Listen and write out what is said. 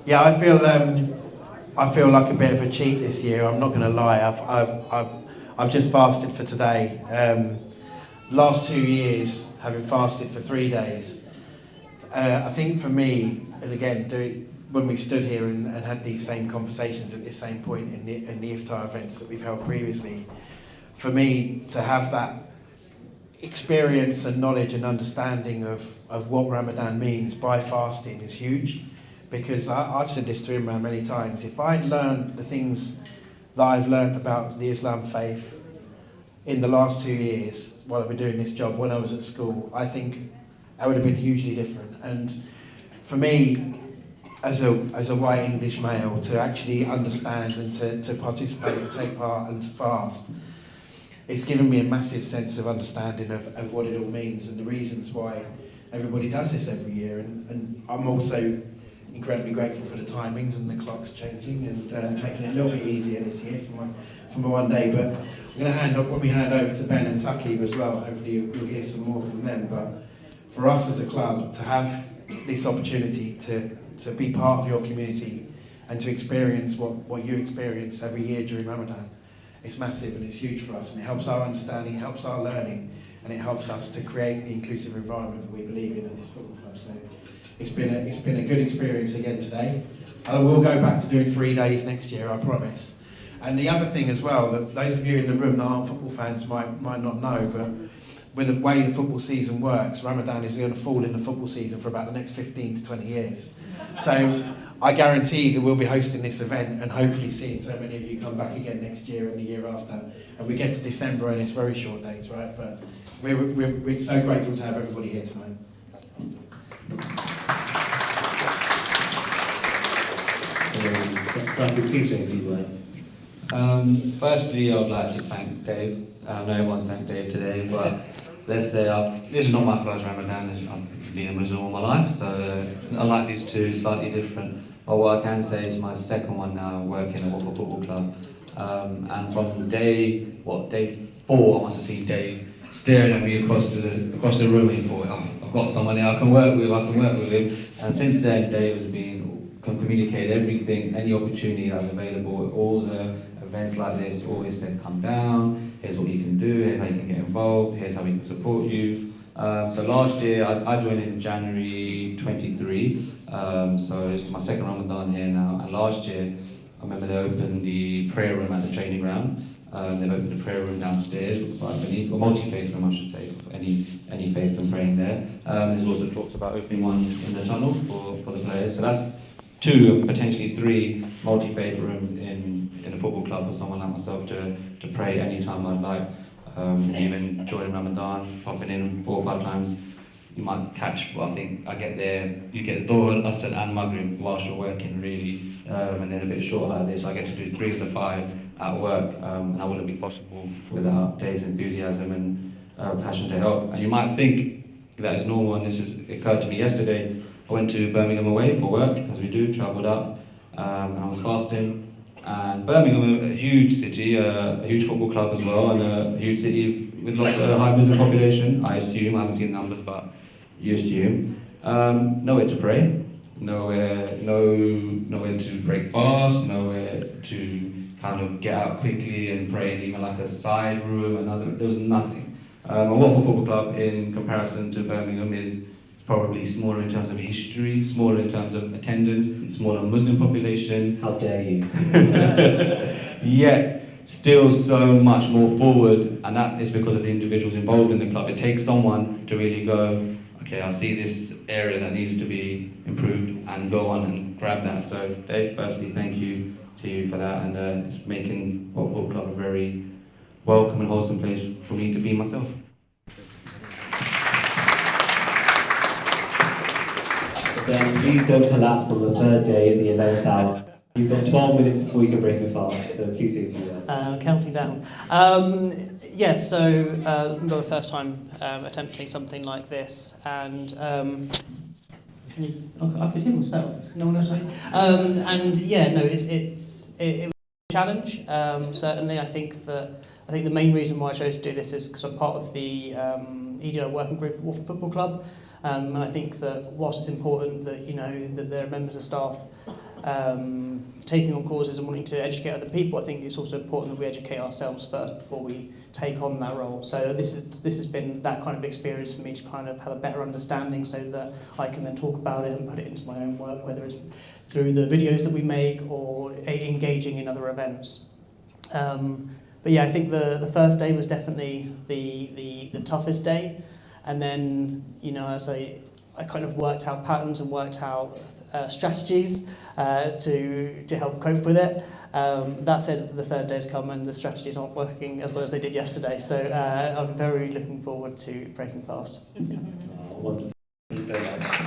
Yeah, I feel like a bit of a cheat this year. I'm not going to lie. I've just fasted for today. Last 2 years, having fasted for 3 days, I think for me, and again, when we stood here and had these same conversations at this same point in the Iftar events that we've held previously, for me to have that experience and knowledge and understanding of what Ramadan means by fasting is huge. Because I've said this to Imran many times, if I'd learned the things that I've learned about the Islam faith in the last 2 years while I've been doing this job when I was at school, I think I would have been hugely different. And for me, as a white English male, to actually understand and to participate and take part and to fast, it's given me a massive sense of understanding of what it all means and the reasons why everybody does this every year. And I'm also incredibly grateful for the timings and the clocks changing and making it a little bit easier this year for my one day. But we're going to when we hand over to Ben and Saqib as well, hopefully you'll hear some more from them. But for us as a club to have this opportunity to be part of your community and to experience what you experience every year during Ramadan, it's massive and it's huge for us, and it helps our understanding, it helps our learning, and it helps us to create the inclusive environment that we believe in at this football club. So it's been a good experience again today. I will go back to doing 3 days next year, I promise. And the other thing as well, that those of you in the room that aren't football fans might not know, but with the way the football season works, Ramadan is going to fall in the football season for about the next 15 to 20 years. So I guarantee that we'll be hosting this event and hopefully seeing so many of you come back again next year and the year after. And we get to December and it's very short days, right? But we're so grateful to have everybody here tonight. Saqib, please say a few words. Firstly, I would like to thank Dave. I know everyone's thanked Dave today, but let's say this is not my first Ramadan. I've been a Muslim all my life, so unlike these two, slightly different. But what I can say is my second one now working at Watford Football Club. And from day 4, I must have seen Dave staring at me across the room, and he thought, oh, I've got someone here I can work with him. And since then, Dave can communicate everything, any opportunity that's available, all the events like this, always said, come down, here's what you can do, here's how you can get involved, here's how we can support you. So last year, I joined in January 23, so it's my second Ramadan here now, and last year, I remember they opened the prayer room at the training ground. They've opened the prayer room downstairs, right beneath, or multi-faith room I should say, for any faith can pray in there. There's also talks about opening one in the tunnel for the players, so that's 2, potentially 3 multi-faith rooms in a football club for someone like myself to pray anytime I'd like. Even during Ramadan, popping in 4 or 5 times, you might catch, I think I get there, you get Dhuhr, Asr and Maghrib whilst you're working really, and then a bit short like this, I get to do 3 of the 5 at work, and that wouldn't be possible without Dave's enthusiasm and passion to help. And you might think that is normal, and this has occurred to me yesterday. I went to Birmingham away for work, as we do, travelled up, and I was fasting. And Birmingham, a huge city, a huge football club as well, and a huge city with lots of high Muslim population, I assume. I haven't seen the numbers, but you assume. Nowhere to pray, nowhere to break fast, nowhere to kind of get out quickly and pray in even like a side room, there was nothing. And Watford Football Club, in comparison to Birmingham, is probably smaller in terms of history, smaller in terms of attendance, smaller Muslim population. How dare you? Yet, still so much more forward, and that is because of the individuals involved in the club. It takes someone to really go, okay, I see this area that needs to be improved, and go on and grab that. So Dave, firstly, thank you to you for that, and it's making Watford Football Club a very welcome and wholesome place for me to be myself. Then please don't collapse on the 3rd day at the 11th hour. You've got 12 minutes before you can break your fast, so please say a few words. Counting down. So got the first time attempting something like this, and I could hear myself. No one else heard me. It was a challenge. Certainly, I think the main reason why I chose to do this is because I'm part of the EDI working group at Watford Football Club. And I think that whilst it's important that that there are members of staff taking on causes and wanting to educate other people, I think it's also important that we educate ourselves first before we take on that role. So this has been that kind of experience for me to kind of have a better understanding so that I can then talk about it and put it into my own work, whether it's through the videos that we make or engaging in other events. But yeah, I think the first day was definitely the toughest day, and then, you know, as I kind of worked out patterns and worked out strategies to help cope with it. That said, the third day's come and the strategies aren't working as well as they did yesterday, so I'm very looking forward to breaking fast. Wonderful. Thank you so much.